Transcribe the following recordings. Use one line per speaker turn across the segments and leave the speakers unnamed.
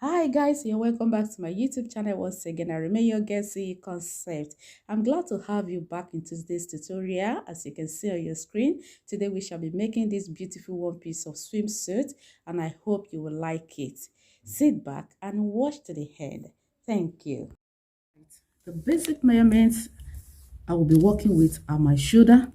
Hi guys, you're welcome back to my YouTube channel once again. I remain your girl CE Concept. I'm glad to have you back into this tutorial. As you can see on your screen, today we shall be making this beautiful one piece of swimsuit, and I hope you will like it. Sit back and watch to the end. Thank you. The basic measurements I will be working with are my shoulder,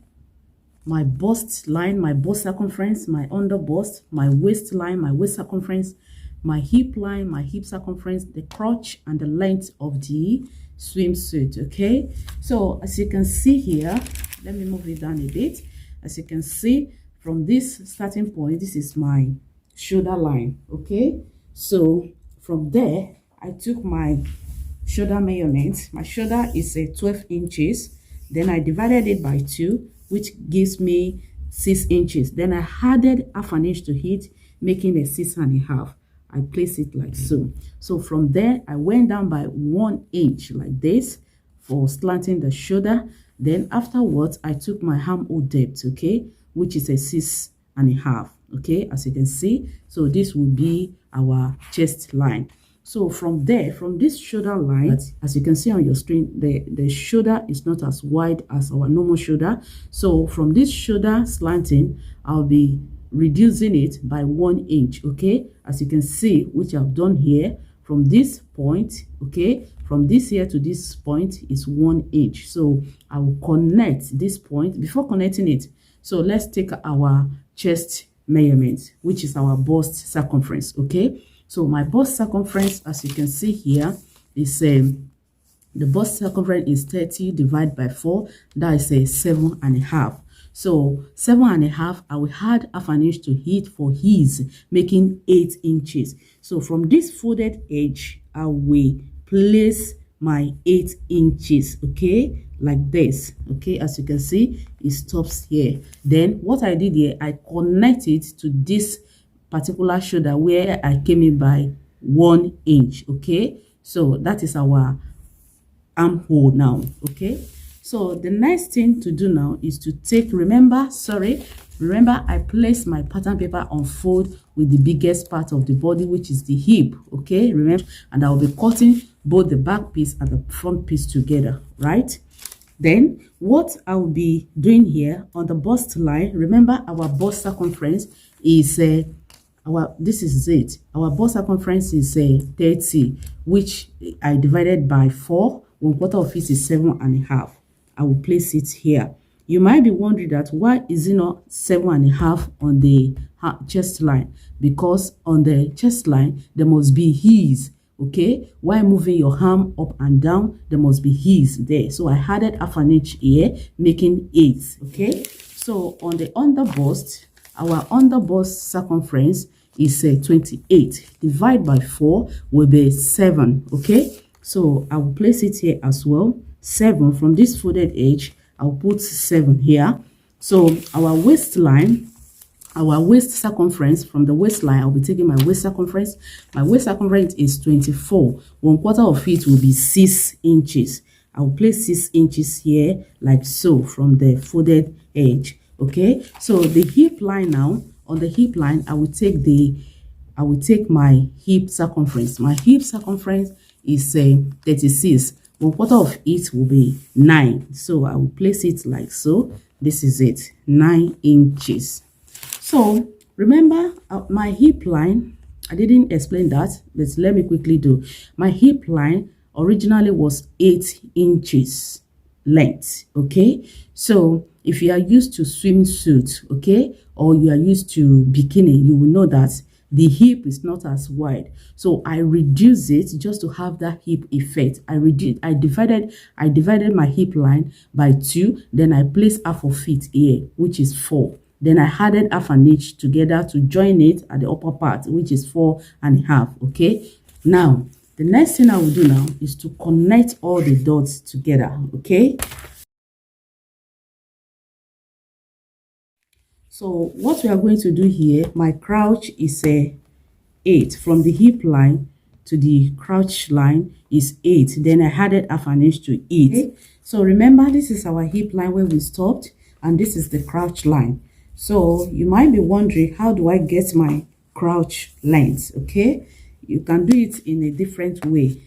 my bust line, my bust circumference, my under bust, my waistline, my waist circumference, my hip line, my hip circumference, the crotch, and the length of the swimsuit. Okay, so as you can see here, let me move it down a bit. As you can see from this starting point, this is my shoulder line. Okay, so from there I took my shoulder measurement. My shoulder is a 12 inches. Then I divided it by 2, which gives me 6 inches. Then I added half an inch to it, making a 6.5. I place it like so. So from there, I went down by 1 inch like this for slanting the shoulder. Then afterwards, I took my armhole depth, okay, which is a 6.5. Okay, as you can see. So this will be our chest line. So from there, from this shoulder line, as you can see on your screen, the shoulder is not as wide as our normal shoulder. So from this shoulder slanting, I'll be reducing it by 1 inch. Okay, as you can see, which I've done here, from this point, okay, from this here to this point is 1 inch. So I will connect this point before connecting it. So let's take our chest measurement, which is our bust circumference. Okay, so my bust circumference, as you can see here, is the bust circumference is 30 divided by 4. That is a 7.5. So 7.5, I will add half an inch to it for his, making 8 inches. So from this folded edge, I will place my 8 inches, okay, like this. Okay, as you can see, it stops here. Then what I did here, I connect it to this particular shoulder where I came in by 1 inch. Okay, so that is our armhole now. Okay, so the next thing to do now is to take, remember I place my pattern paper on fold with the biggest part of the body, which is the hip. Okay, remember, and I'll be cutting both the back piece and the front piece together, right? Then what I will be doing here on the bust line, remember our bust circumference is this is it. Our bust circumference is 30, which I divided by 4. 1/4 of it is 7.5. I will place it here. You might be wondering that why is it not 7.5 on the chest line? Because on the chest line there must be his. Okay, while moving your arm up and down, there must be his there. So I added half an inch here, making 8. Okay, so on the under bust, our under bust circumference is 28. Divide by 4 will be 7. Okay, so I will place it here as well. 7 from this folded edge. I'll put 7 here. So our waistline, our waist circumference, from the waistline, I'll be taking my waist circumference. My waist circumference is 24. 1/4 of it will be 6 inches. I will place 6 inches here, like so, from the folded edge. Okay, so the hip line now, on the hip line, I will take my hip circumference. My hip circumference is 36. 1/4 of it will be 9. So I will place it like so. This is it, 9 inches. So remember my hip line, I didn't explain that, but let me quickly do. My hip line originally was 8 inches length. Okay, so if you are used to swimsuit, okay, or you are used to bikini, you will know that the hip is not as wide. So I reduce it just to have that hip effect. I divided my hip line by 2. Then I placed half of it here, which is 4. Then I added half an inch together to join it at the upper part, which is 4.5. Okay, now the next thing I will do now is to connect all the dots together. Okay, so what we are going to do here, my crouch is 8. From the hip line to the crouch line is 8. Then I added half an inch to it. Okay. So remember, this is our hip line where we stopped, and this is the crouch line. So you might be wondering, how do I get my crouch length? Okay, you can do it in a different way.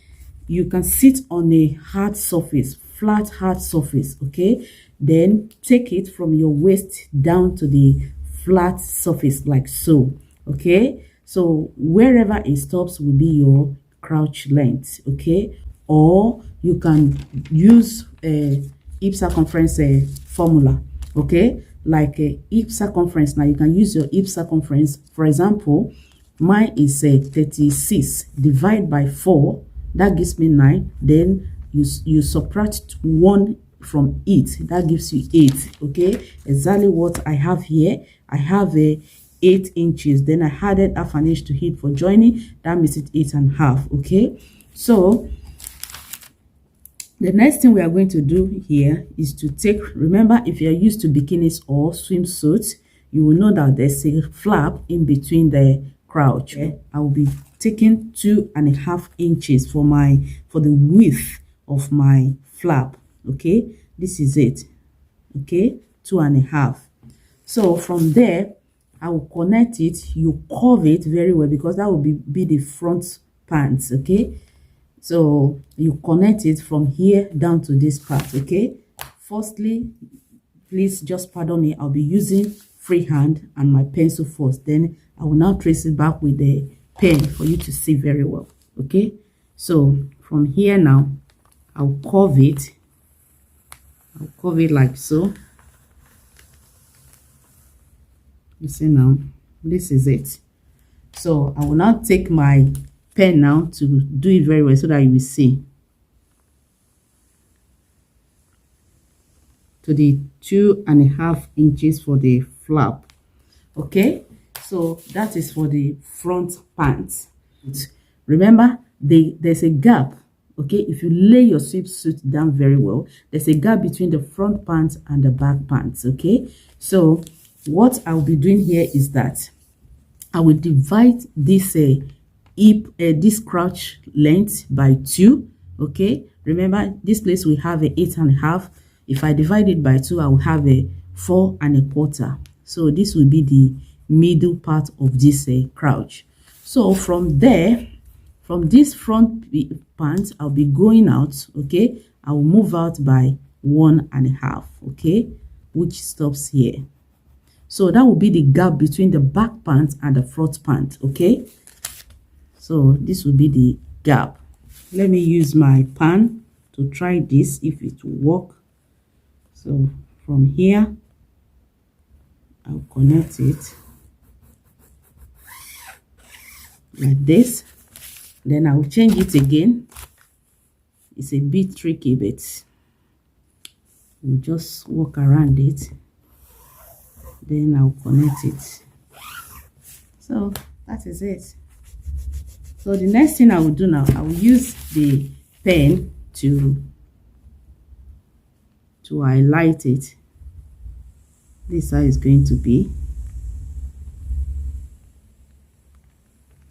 You can sit on a hard surface, flat hard surface, okay? Then take it from your waist down to the flat surface like so, okay? So wherever it stops will be your crouch length, okay? Or you can use a hip circumference formula, okay? Like a hip circumference. Now you can use your hip circumference. For example, mine is 36. Divide by 4, that gives me 9. Then you subtract 1 from it, that gives you 8. Okay, exactly what I have here. I have a 8 inches. Then I added half an inch to it for joining. That makes it 8.5. Okay, so the next thing we are going to do here is to take, remember, if you're used to bikinis or swimsuits, you will know that there's a flap in between the crotch. Okay? I will be taking 2.5 inches for the width of my flap. Okay, this is it. Okay, 2.5. So from there, I will connect it. You curve it very well because that will be the front pants. Okay, so you connect it from here down to this part. Okay, firstly, please just pardon me, I'll be using freehand and my pencil first, then I will now trace it back with the pen for you to see very well. Okay, so from here now I'll curve it. I'll curve it like so. You see now, this is it. So I will now take my pen now to do it very well so that you will see. To the 2.5 inches for the flap. Okay, so that is for the front pants. Remember, there's a gap. Okay, if you lay your swimsuit down very well, there's a gap between the front pants and the back pants. Okay, so what I'll be doing here is that I will divide this this crotch length by 2. Okay, remember this place we have a 8.5. If I divide it by 2, I will have a 4.25. So this will be the middle part of this crotch. So from there, from this front pants, I'll be going out. Okay, I will move out by 1.5. Okay, which stops here. So that will be the gap between the back pants and the front pants. Okay, so this will be the gap. Let me use my pan to try this if it will work. So from here, I'll connect it like this. Then I'll change it again. It's a bit tricky, but we'll just walk around it. Then I'll connect it. So that is it. So the next thing I will do now, I will use the pen to highlight it. This is how it's going to be.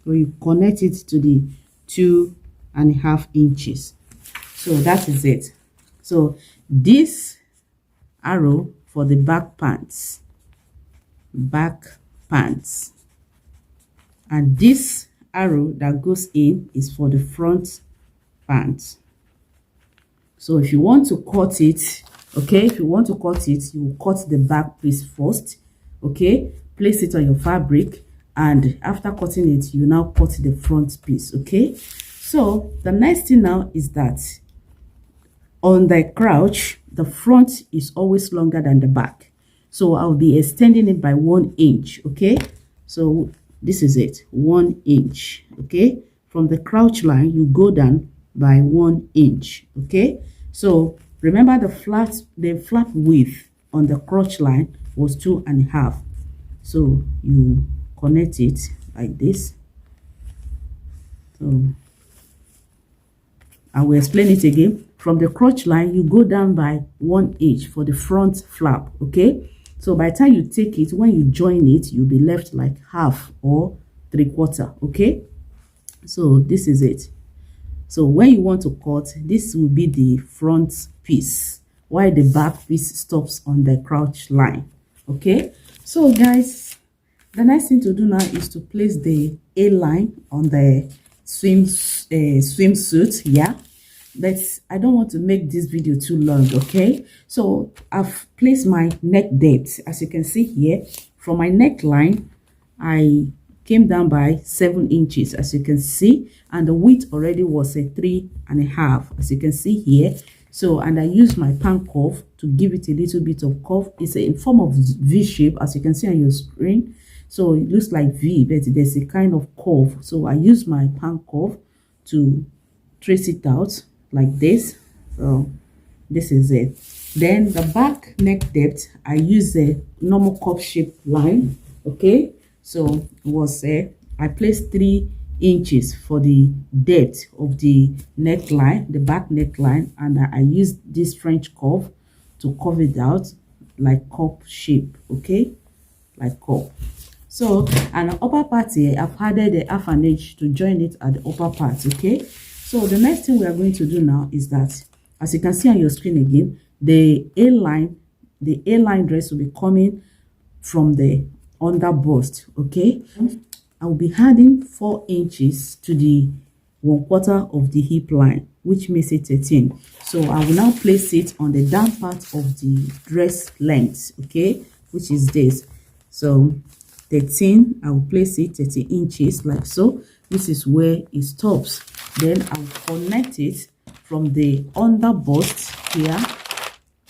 So you connect it to the 2.5 inches. So that is it. So this arrow for the back pants, and this arrow that goes in is for the front pants. So if you want to cut it, okay, if you want to cut it, you will cut the back piece first. Okay, place it on your fabric, and after cutting it, you now cut the front piece. Okay, so the next thing now is that on the crotch, the front is always longer than the back. So I'll be extending it by 1 inch. Okay, so this is it, 1 inch. Okay, from the crotch line, you go down by 1 inch. Okay, so remember the flap width on the crotch line was 2.5. So you connect it like this. So I will explain it again. From the crotch line, you go down by 1 inch for the front flap. Okay, so by the time you take it, when you join it, you'll be left like half or 3/4. Okay, so this is it. So when you want to cut, this will be the front piece, while the back piece stops on the crotch line. Okay, so guys, the next thing to do now is to place the A line on the swimsuit. Yeah, but I don't want to make this video too long. Okay, so I've placed my neck depth, as you can see here. From my neckline, I came down by 7 inches, as you can see, and the width already was a 3.5, as you can see here. So, and I use my pant curve to give it a little bit of curve. It's in form of V shape, as you can see on your screen. So it looks like V, but there's a kind of curve. So I use my pant curve to trace it out like this. So this is it. Then the back neck depth, I use a normal cup shape line. Okay, so it was I placed 3 inches for the depth of the neckline, the back neckline, and I used this French curve to curve it out like cup shape. Okay, like cup. So, and the upper part here, I've added a half an inch to join it at the upper part. Okay, so the next thing we are going to do now is that, as you can see on your screen again, the A-line dress will be coming from the under bust. Okay, I will be adding 4 inches to the 1/4 of the hip line, which makes it 13. So I will now place it on the down part of the dress length. Okay, which is this. So 13, I will place it 13 inches like so. This is where it stops. Then I will connect it from the under bust here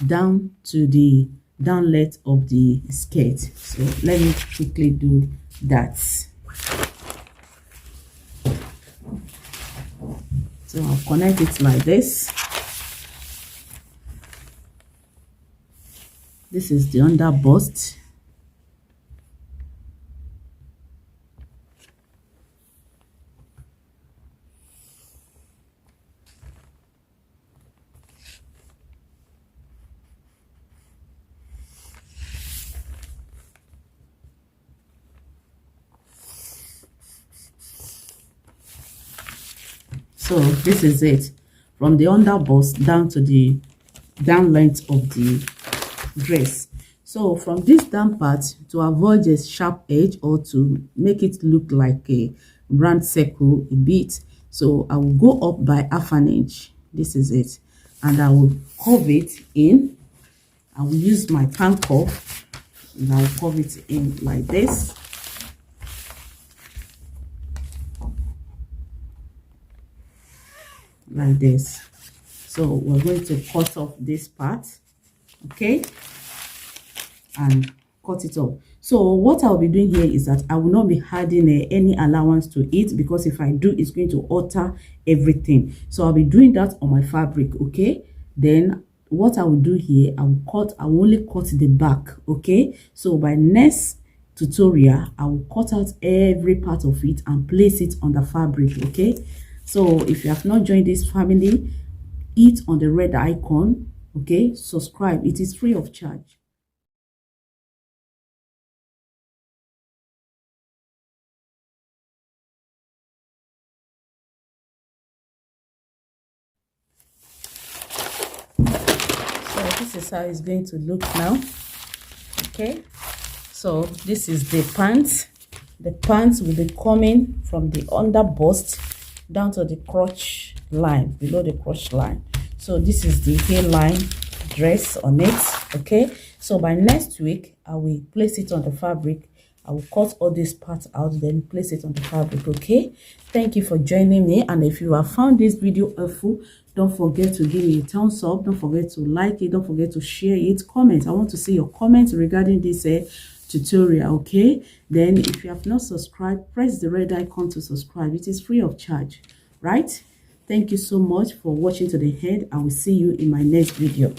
down to the down length of the skirt. So let me quickly do that. So I'll connect it like this. This is the under bust. So this is it, from the under bust down to the down length of the dress. So from this down part, to avoid a sharp edge or to make it look like a round circle a bit, so I will go up by half an inch. This is it, and I will curve it in. I will use my pant curve and I will curve it in like this. Like this. So we're going to cut off this part. Okay, and cut it off. So what I'll be doing here is that I will not be adding any allowance to it, because if I do, it's going to alter everything. So I'll be doing that on my fabric. Okay, then what I will do here, I will only cut the back. Okay, so by next tutorial, I will cut out every part of it and place it on the fabric. Okay, so if you have not joined this family, hit on the red icon. Okay, subscribe. It is free of charge. So this is how it's going to look now. Okay, so this is the pants. The pants will be coming from the under bust down to the crotch line, below the crotch line. So this is the hairline dress on it. Okay, so by next week I will place it on the fabric. I will cut all these parts out, then place it on the fabric. Okay, thank you for joining me, and if you have found this video helpful, don't forget to give me a thumbs up, don't forget to like it, don't forget to share it, comment. I want to see your comments regarding this tutorial. Okay, then if you have not subscribed, press the red icon to subscribe. It is free of charge, right? Thank you so much for watching to the end. I will see you in my next video.